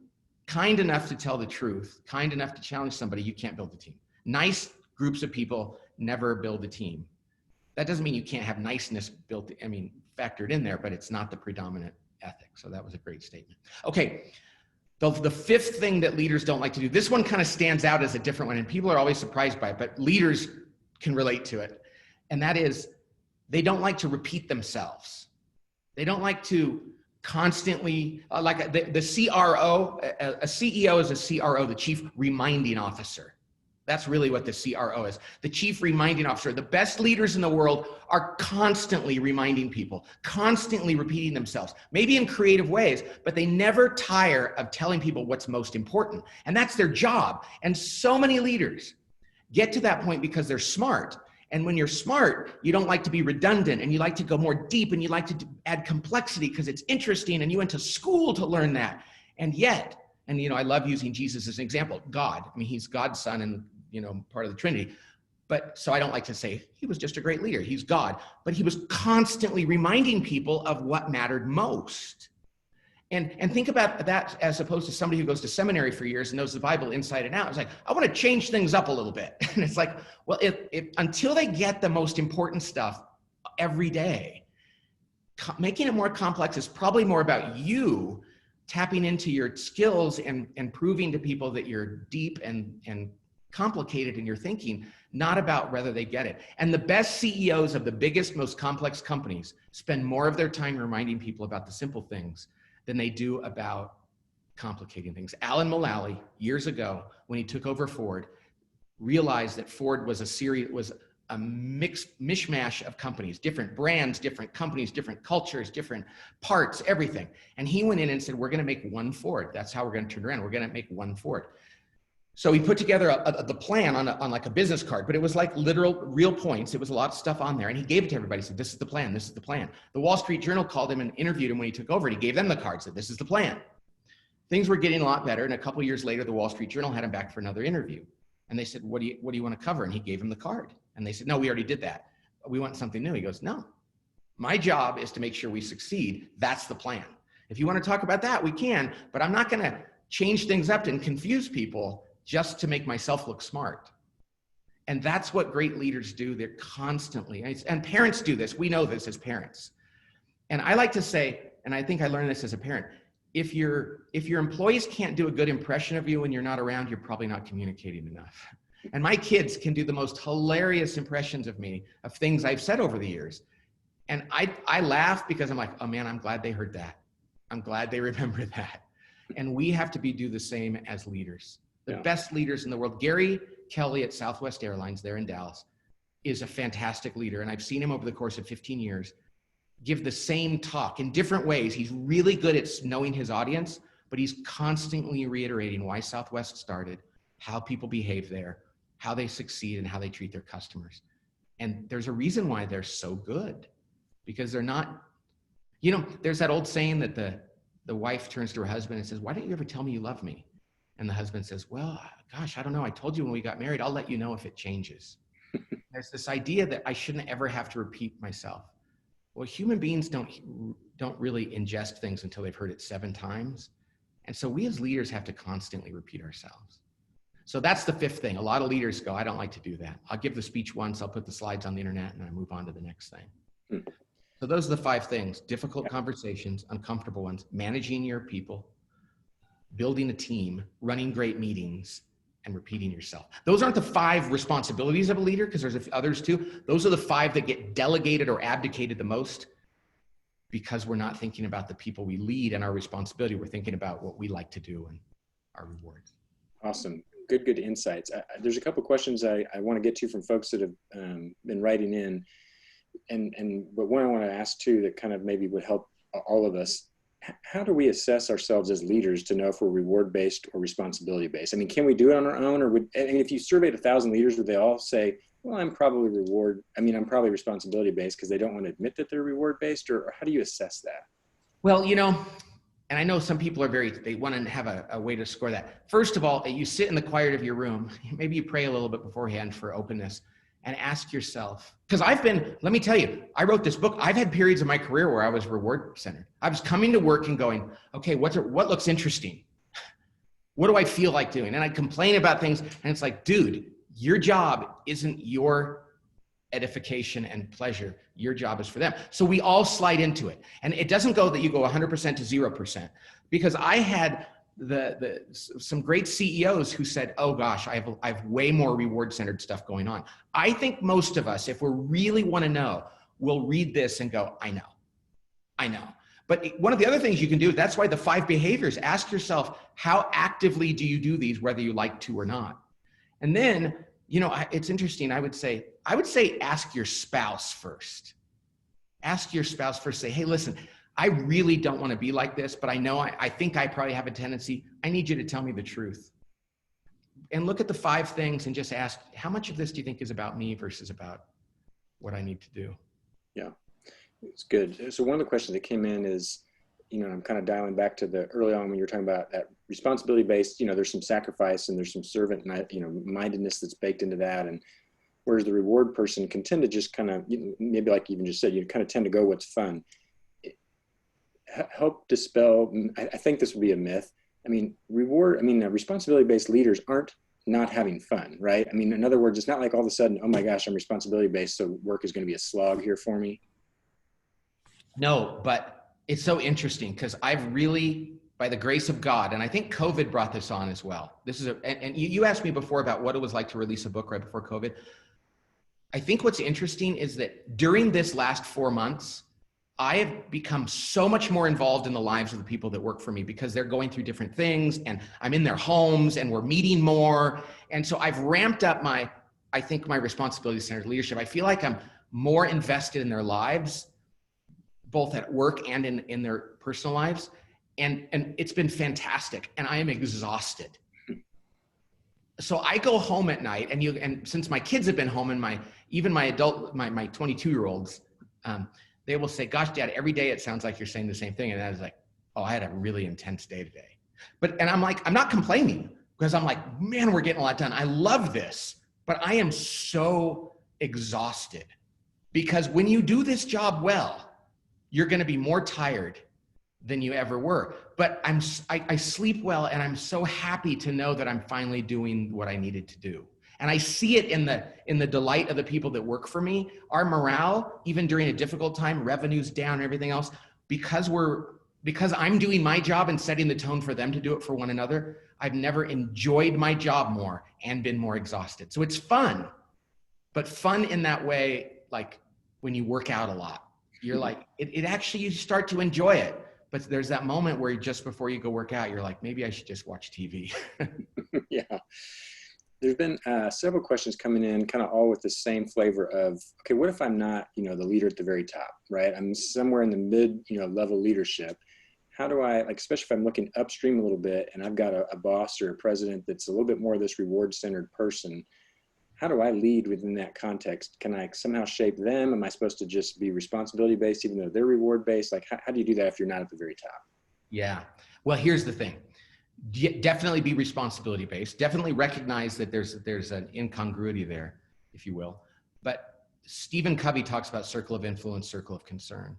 enough to tell the truth, kind enough to challenge somebody, you can't build a team. Nice groups of people never build a team. That doesn't mean you can't have niceness factored in there, but it's not the predominant ethic. So that was a great statement. Okay. The fifth thing that leaders don't like to do, this one kind of stands out as a different one, and people are always surprised by it, but leaders can relate to it. And that is, they don't like to repeat themselves. They don't like to constantly, like the CRO, a CEO is a CRO, the chief reminding officer. That's really what the CRO is. The chief reminding officer. The best leaders in the world are constantly reminding people, constantly repeating themselves, maybe in creative ways, but they never tire of telling people what's most important. And that's their job. And so many leaders get to that point because they're smart. And when you're smart, you don't like to be redundant, and you like to go more deep, and you like to add complexity because it's interesting, and you went to school to learn that. And yet, and I love using Jesus as an example, God. He's God's son and part of the Trinity. But so I don't like to say he was just a great leader. He's God, but he was constantly reminding people of what mattered most. And think about that as opposed to somebody who goes to seminary for years and knows the Bible inside and out. It's like, I want to change things up a little bit. And it's like, well, until they get the most important stuff every day, making it more complex is probably more about you tapping into your skills and proving to people that you're deep and complicated in your thinking, not about whether they get it. And the best CEOs of the biggest, most complex companies spend more of their time reminding people about the simple things than they do about complicating things. Alan Mulally, years ago, when he took over Ford, realized that Ford was a mixed mishmash of companies, different brands, different companies, different cultures, different parts, everything. And he went in and said, we're going to make one Ford. That's how we're going to turn around. We're going to make one Ford. So he put together the plan on like a business card, but it was like real points. It was a lot of stuff on there. And he gave it to everybody. He said, this is the plan. This is the plan. The Wall Street Journal called him and interviewed him when he took over. And he gave them the card, said, this is the plan. Things were getting a lot better. And a couple of years later, the Wall Street Journal had him back for another interview. And they said, what do you want to cover? And he gave him the card. And they said, no, we already did that. We want something new. He goes, no, my job is to make sure we succeed. That's the plan. If you want to talk about that, we can, but I'm not going to change things up and confuse people just to make myself look smart. And that's what great leaders do. They're constantly, and parents do this. We know this as parents. And I like to say, and I think I learned this as a parent, if your employees can't do a good impression of you when you're not around, you're probably not communicating enough. And my kids can do the most hilarious impressions of me, of things I've said over the years. And I laugh because I'm like, oh man, I'm glad they heard that. I'm glad they remember that. And we have to do the same as leaders. The best leaders in the world. Gary Kelly at Southwest Airlines there in Dallas is a fantastic leader. And I've seen him over the course of 15 years give the same talk in different ways. He's really good at knowing his audience, but he's constantly reiterating why Southwest started, how people behave there, how they succeed, and how they treat their customers. And there's a reason why they're so good, because they're not, there's that old saying that the wife turns to her husband and says, why don't you ever tell me you love me? And the husband says, well, gosh, I don't know. I told you when we got married, I'll let you know if it changes. There's this idea that I shouldn't ever have to repeat myself. Well, human beings don't really ingest things until they've heard it 7 times. And so we as leaders have to constantly repeat ourselves. So that's the 5th thing. A lot of leaders go, I don't like to do that. I'll give the speech once, I'll put the slides on the internet, and I move on to the next thing. So those are the 5 things: difficult conversations, uncomfortable ones, managing your people, building a team, running great meetings, and repeating yourself. Those aren't the 5 responsibilities of a leader, because there's others too. Those are the 5 that get delegated or abdicated the most, because we're not thinking about the people we lead and our responsibility. We're thinking about what we like to do and our rewards. Awesome. Good insights. There's a couple of questions I want to get to from folks that have been writing in. But one I want to ask too, that kind of maybe would help all of us. How do we assess ourselves as leaders to know if we're reward-based or responsibility-based? I mean, can we do it on our own, or if you surveyed 1,000 leaders, would they all say, well, I'm probably responsibility-based, because they don't want to admit that they're reward-based? Or how do you assess that? Well, and I know some people they want to have a way to score that. First of all, you sit in the quiet of your room, maybe you pray a little bit beforehand for openness, and ask yourself, because let me tell you, I wrote this book. I've had periods of my career where I was reward centered. I was coming to work and going, okay, what looks interesting? What do I feel like doing? And I'd complain about things, and it's like, dude, your job isn't your edification and pleasure. Your job is for them. So we all slide into it. And it doesn't go that you go 100% to 0%, because I had some great CEOs who said, oh gosh, I have way more reward centered stuff going on. I think most of us, if we really want to know, will read this and go, I know. But one of the other things you can do, that's why the 5 behaviors, ask yourself, how actively do you do these, whether you like to or not? And then, it's interesting. I would say, ask your spouse first. Ask your spouse first, say, hey, listen, I really don't want to be like this, but I think I probably have a tendency. I need you to tell me the truth. And look at the 5 things and just ask, how much of this do you think is about me versus about what I need to do? Yeah, it's good. So one of the questions that came in is, I'm kind of dialing back to the early on when you were talking about that responsibility-based, there's some sacrifice and there's some servant, mindedness that's baked into that. And whereas the reward person can tend to just kind of, maybe like you even just said, you kind of tend to go what's fun. Help dispel, I think this would be a myth. Responsibility-based leaders aren't not having fun, right? In other words, it's not like all of a sudden, oh my gosh, I'm responsibility-based, so work is going to be a slog here for me. No, but it's so interesting, because I've really by the grace of God, and I think COVID brought this on as well. This is and you asked me before about what it was like to release a book right before COVID. I think what's interesting is that during this last 4 months, I have become so much more involved in the lives of the people that work for me because they're going through different things and I'm in their homes and we're meeting more. And so I've ramped up I think my responsibility-centered leadership. I feel like I'm more invested in their lives, both at work and in their personal lives. And it's been fantastic. And I am exhausted. So I go home at night and since my kids have been home and even my 22-year-olds, they will say, gosh, Dad, every day it sounds like you're saying the same thing. And I was like, oh, I had a really intense day today. And I'm like, I'm not complaining because I'm like, man, we're getting a lot done. I love this, but I am so exhausted because when you do this job well, you're going to be more tired than you ever were. But I sleep well and I'm so happy to know that I'm finally doing what I needed to do. And I see it in the delight of the people that work for me. Our morale, even during a difficult time, revenue's down and everything else, because I'm doing my job and setting the tone for them to do it for one another, I've never enjoyed my job more and been more exhausted. So it's fun, but fun in that way, like when you work out a lot, you're like, it actually, you start to enjoy it. But there's that moment where just before you go work out, you're like, maybe I should just watch TV. Yeah. There's been several questions coming in kind of all with the same flavor of, okay, what if I'm not, the leader at the very top, right? I'm somewhere in the mid, level leadership. How do I, like, especially if I'm looking upstream a little bit and I've got a boss or a president that's a little bit more of this reward-centered person, how do I lead within that context? Can I somehow shape them? Am I supposed to just be responsibility-based even though they're reward-based? Like, how do you do that if you're not at the very top? Yeah. Well, here's the thing. Definitely be responsibility-based. Definitely recognize that there's an incongruity there, if you will. But Stephen Covey talks about circle of influence, circle of concern.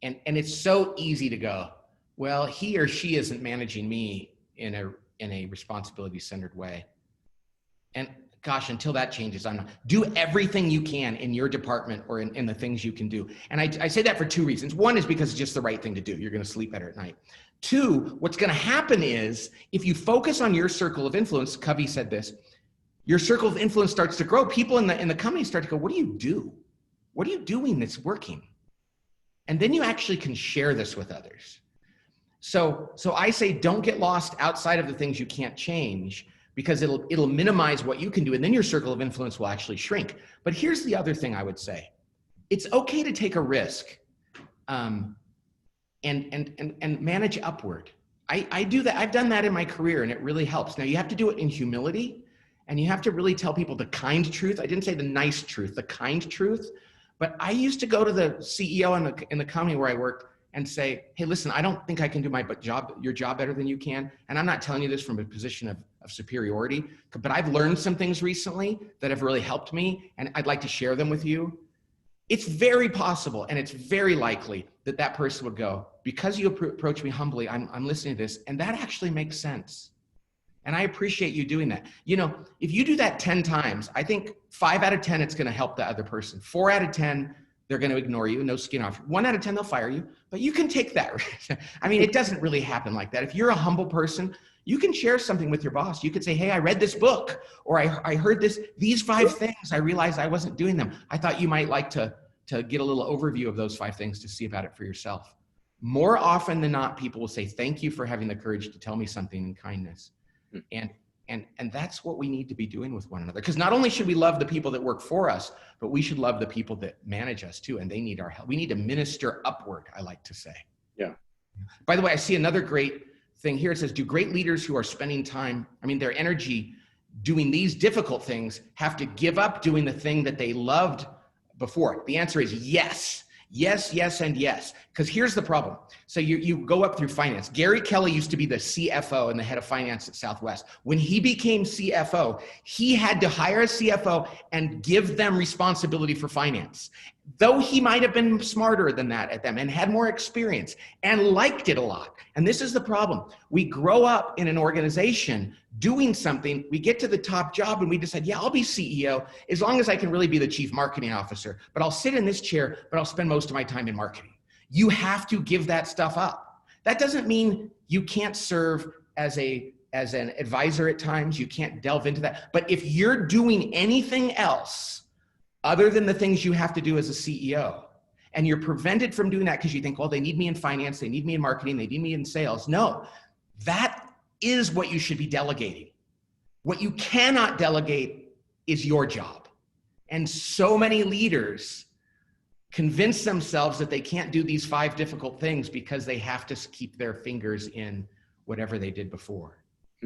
And it's so easy to go, well, he or she isn't managing me in a responsibility-centered way. And gosh, until that changes, do everything you can in your department or in the things you can do. And I say that for two reasons. One is because it's just the right thing to do. You're going to sleep better at night. Two, what's going to happen is if you focus on your circle of influence, Covey said this, your circle of influence starts to grow. People in the company start to go, what do you do? What are you doing that's working? And then you actually can share this with others. So I say, don't get lost outside of the things you can't change, because it'll minimize what you can do, and then your circle of influence will actually shrink. But here's the other thing I would say. It's okay to take a risk and manage upward. I do that. I've done that in my career, and it really helps. Now, you have to do it in humility, and you have to really tell people the kind truth. I didn't say the nice truth, the kind truth. But I used to go to the CEO in the company where I worked and say, hey, listen, I don't think I can do your job better than you can. And I'm not telling you this from a position of superiority, but I've learned some things recently that have really helped me, and I'd like to share them with you. It's very possible, and it's very likely that person would go, because you approach me humbly, I'm listening to this, and that actually makes sense. And I appreciate you doing that. If you do that 10 times, I think 5 out of 10, it's going to help the other person. 4 out of 10, they're going to ignore you, no skin off. 1 out of 10, they'll fire you, but you can take that. I mean, it doesn't really happen like that. If you're a humble person, you can share something with your boss. You could say, hey, I read this book, or I heard these 5 things. I realized I wasn't doing them. I thought you might like to get a little overview of those 5 things to see about it for yourself. More often than not, people will say, thank you for having the courage to tell me something in kindness. And that's what we need to be doing with one another. Because not only should we love the people that work for us, but we should love the people that manage us too. And they need our help. We need to minister upward, I like to say. Yeah. By the way, I see another great thing here. It says, do great leaders who are spending time, their energy doing these difficult things, have to give up doing the thing that they loved before? The answer is yes. Yes, yes, and yes. Because here's the problem. So you go up through finance. Gary Kelly used to be the CFO and the head of finance at Southwest. When he became CFO, he had to hire a CFO and give them responsibility for finance. Though he might have been smarter than that at them and had more experience and liked it a lot. And this is the problem. We grow up in an organization doing something, we get to the top job and we decide, yeah, I'll be CEO as long as I can really be the chief marketing officer, but I'll sit in this chair, but I'll spend most of my time in marketing. You have to give that stuff up. That doesn't mean you can't serve as an advisor at times. You can't delve into that. But if you're doing anything else other than the things you have to do as a CEO, and you're prevented from doing that because you think, well, they need me in finance, they need me in marketing, they need me in sales. No, that is what you should be delegating. What you cannot delegate is your job. And so many leaders convince themselves that they can't do these 5 difficult things because they have to keep their fingers in whatever they did before.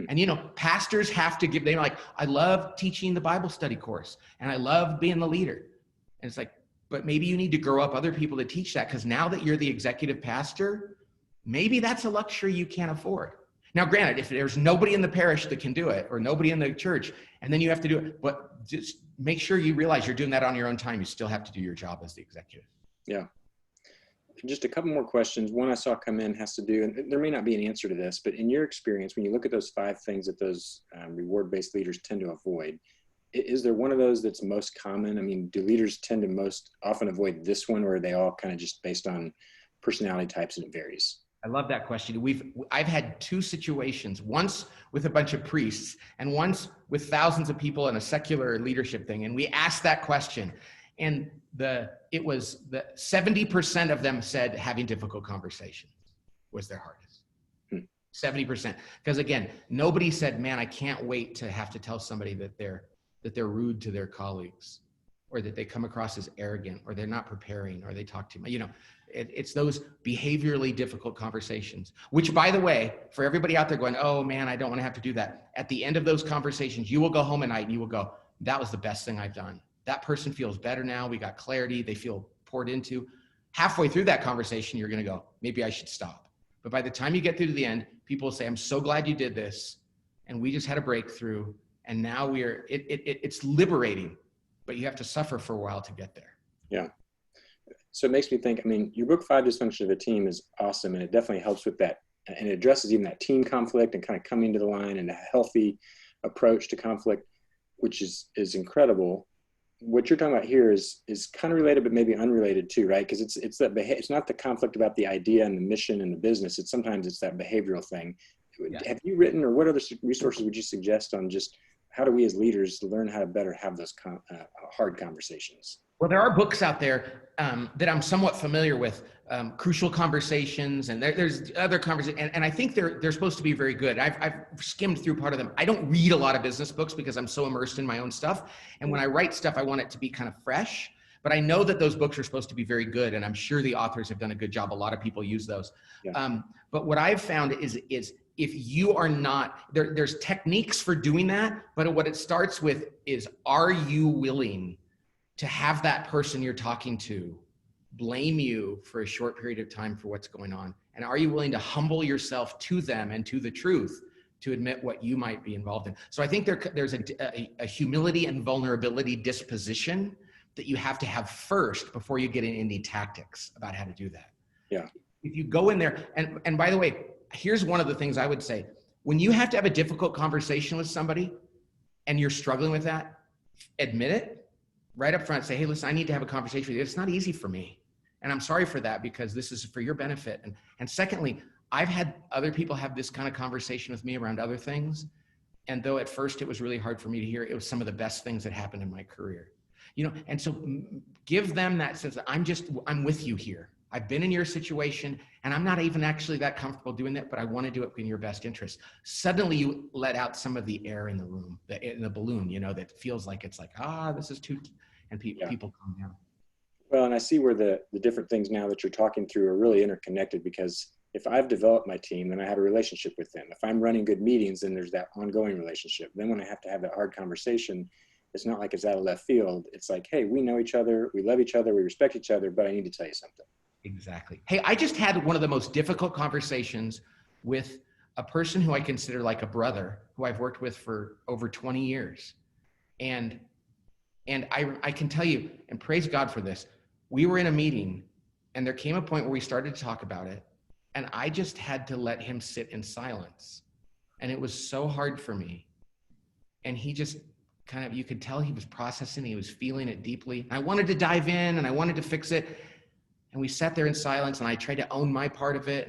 And, you know, pastors have to give, they're like, I love teaching the Bible study course and I love being the leader. And it's like, but maybe you need to grow up other people to teach that, because now that you're the executive pastor, maybe that's a luxury you can't afford. Now, granted, if there's nobody in the parish that can do it or nobody in the church, and then you have to do it, but just make sure you realize you're doing that on your own time. You still have to do your job as the executive. Yeah. Just a couple more questions. One I saw come in has to do, and there may not be an answer to this, but in your experience, when you look at those 5 things that those reward-based leaders tend to avoid, is there one of those that's most common? I mean, do leaders tend to most often avoid this one, or are they all kind of just based on personality types and it varies? I love that question. I've had 2 situations, once with a bunch of priests and once with thousands of people in a secular leadership thing. And we asked that question, and it was 70% of them said having difficult conversations was their hardest. 70%. Because again, nobody said, man, I can't wait to have to tell somebody that they're rude to their colleagues, or that they come across as arrogant, or they're not preparing, or they talk too much. You know, it's those behaviorally difficult conversations, which, by the way, for everybody out there going, oh man, I don't want to have to do that. At the end of those conversations, you will go home at night and you will go, that was the best thing I've done. That person feels better now. We got clarity. They feel poured into. Halfway through that conversation, you're going to go, maybe I should stop. But by the time you get through to the end, people will say, I'm so glad you did this. And we just had a breakthrough. And now it's liberating, but you have to suffer for a while to get there. Yeah. So it makes me think, I mean, your book, 5 Dysfunction of a Team, is awesome. And it definitely helps with that. And it addresses even that team conflict and kind of coming to the line and a healthy approach to conflict, which is incredible. What you're talking about here is kind of related, but maybe unrelated too, right? Because it's not the conflict about the idea and the mission and the business. Sometimes it's that behavioral thing. Yeah. Have you written, or what other resources would you suggest on just how do we as leaders learn how to better have those hard conversations? Well, there are books out there that I'm somewhat familiar with, Crucial Conversations, and there's other conversations, and I think they're supposed to be very good. I've skimmed through part of them. I don't read a lot of business books because I'm so immersed in my own stuff, and when I write stuff, I want it to be kind of fresh, but I know that those books are supposed to be very good, and I'm sure the authors have done a good job. A lot of people use those. Yeah. But what I've found is if you are not, there's techniques for doing that, but what it starts with is, are you willing to have that person you're talking to blame you for a short period of time for what's going on? And are you willing to humble yourself to them and to the truth to admit what you might be involved in? So I think there's a humility and vulnerability disposition that you have to have first before you get in any tactics about how to do that. Yeah. If you go in there, and by the way, here's one of the things I would say. When you have to have a difficult conversation with somebody and you're struggling with that, admit it. Right up front, say, hey, listen, I need to have a conversation with you. It's not easy for me. And I'm sorry for that, because this is for your benefit. And secondly, I've had other people have this kind of conversation with me around other things. And though at first it was really hard for me to hear, it was some of the best things that happened in my career. You know, and so give them that sense that I'm with you here. I've been in your situation and I'm not even actually that comfortable doing that, but I want to do it in your best interest. Suddenly you let out some of the air in the room, in the balloon, you know, that feels like it's like, this is too, and people calm down. Well, and I see where the different things now that you're talking through are really interconnected, because if I've developed my team, then I have a relationship with them. If I'm running good meetings, then there's that ongoing relationship. Then when I have to have that hard conversation, it's not like it's out of left field. It's like, hey, we know each other, we love each other, we respect each other, but I need to tell you something. Exactly. Hey, I just had one of the most difficult conversations with a person who I consider like a brother, who I've worked with for over 20 years. And I can tell you, and praise God for this, we were in a meeting and there came a point where we started to talk about it, and I just had to let him sit in silence. And it was so hard for me. And he just kind of, you could tell he was processing, he was feeling it deeply. I wanted to dive in and I wanted to fix it. And we sat there in silence, and I tried to own my part of it.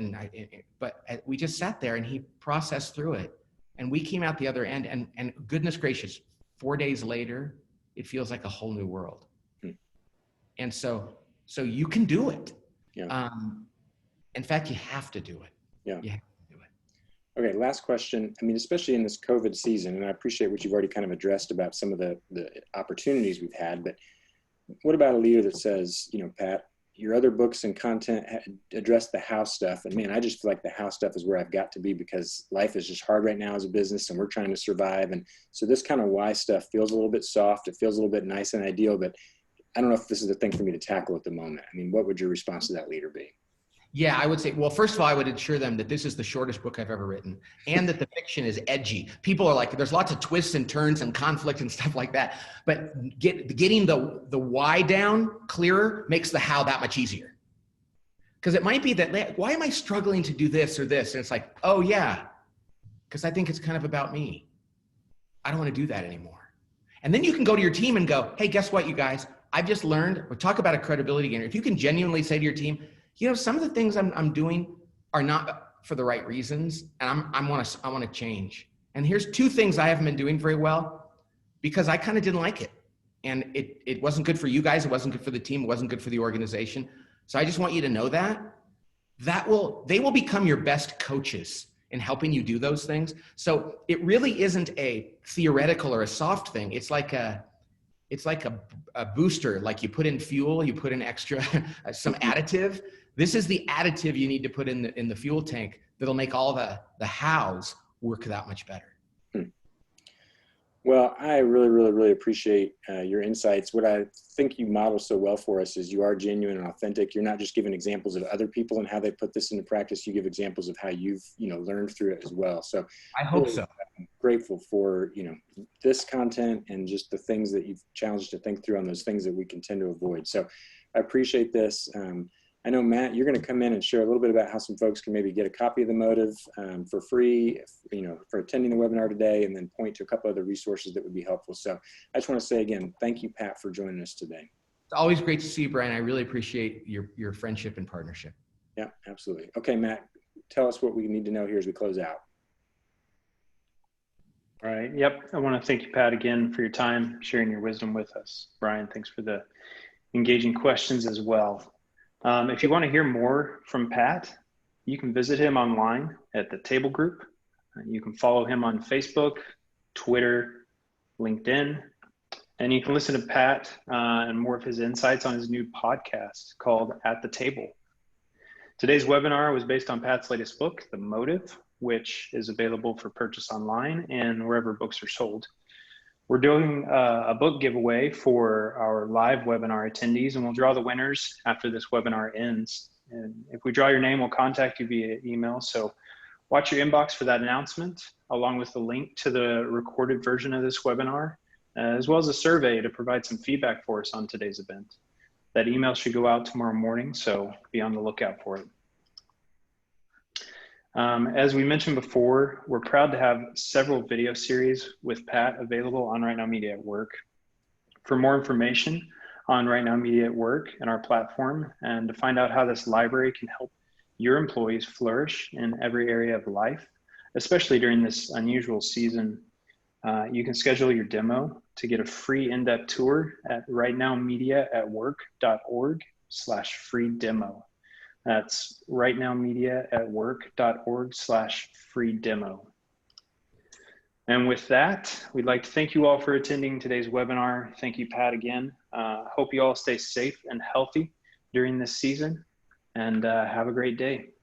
But we just sat there, and he processed through it. And we came out the other end, and goodness gracious, 4 days later, it feels like a whole new world. And so you can do it. Yeah. In fact, you have to do it. Yeah. You have to do it. Okay, last question. I mean, especially in this COVID season, and I appreciate what you've already kind of addressed about some of the opportunities we've had, but what about a leader that says, you know, Pat, your other books and content address the how stuff, and man, I just feel like the how stuff is where I've got to be because life is just hard right now as a business and we're trying to survive. And so this kind of why stuff feels a little bit soft. It feels a little bit nice and ideal, but I don't know if this is the thing for me to tackle at the moment. I mean, what would your response to that leader be? Yeah, I would say, well, first of all, I would assure them that this is the shortest book I've ever written and that the fiction is edgy. People are like, there's lots of twists and turns and conflict and stuff like that. But getting the why down clearer makes the how that much easier. Because it might be that, why am I struggling to do this or this? And it's like, oh yeah, because I think it's kind of about me. I don't want to do that anymore. And then you can go to your team and go, hey, guess what, you guys? I've just learned, we'll talk about a credibility gainer. If you can genuinely say to your team, you know, some of the things I'm doing are not for the right reasons, and I want to change. And here's 2 things I haven't been doing very well because I kind of didn't like it, and it wasn't good for you guys, it wasn't good for the team, it wasn't good for the organization. So I just want you to know that they will become your best coaches in helping you do those things. So it really isn't a theoretical or a soft thing. It's like a booster, like you put in fuel, you put in extra some additive. This is the additive you need to put in the fuel tank that'll make all the hows work that much better. Well, I really, really, really appreciate your insights. What I think you model so well for us is you are genuine and authentic. You're not just giving examples of other people and how they put this into practice. You give examples of how you've, you know, learned through it as well. So I hope so. I'm grateful for, you know, this content and just the things that you've challenged to think through on those things that we can tend to avoid. So I appreciate this. I know, Matt, you're going to come in and share a little bit about how some folks can maybe get a copy of The Motive for free, you know, for attending the webinar today, and then point to a couple other resources that would be helpful. So I just want to say again, thank you, Pat, for joining us today. It's always great to see you, Brian. I really appreciate your friendship and partnership. Yeah, absolutely. Okay, Matt, tell us what we need to know here as we close out. All right. Yep. I want to thank you, Pat, again for your time, sharing your wisdom with us. Brian, thanks for the engaging questions as well. If you want to hear more from Pat, you can visit him online at the Table Group. You can follow him on Facebook, Twitter, LinkedIn, and you can listen to Pat and more of his insights on his new podcast called At the Table. Today's webinar was based on Pat's latest book, The Motive, which is available for purchase online and wherever books are sold. We're doing a book giveaway for our live webinar attendees, and we'll draw the winners after this webinar ends. And if we draw your name, we'll contact you via email. So watch your inbox for that announcement, along with the link to the recorded version of this webinar, as well as a survey to provide some feedback for us on today's event. That email should go out tomorrow morning, so be on the lookout for it. As we mentioned before, we're proud to have several video series with Pat available on RightNow Media at Work. For more information on RightNow Media at Work and our platform, and to find out how this library can help your employees flourish in every area of life, especially during this unusual season, you can schedule your demo to get a free in-depth tour at rightnowmediaatwork.org/free demo. That's rightnowmediaatwork.org/free demo. And with that, we'd like to thank you all for attending today's webinar. Thank you, Pat, again. Hope you all stay safe and healthy during this season, and have a great day.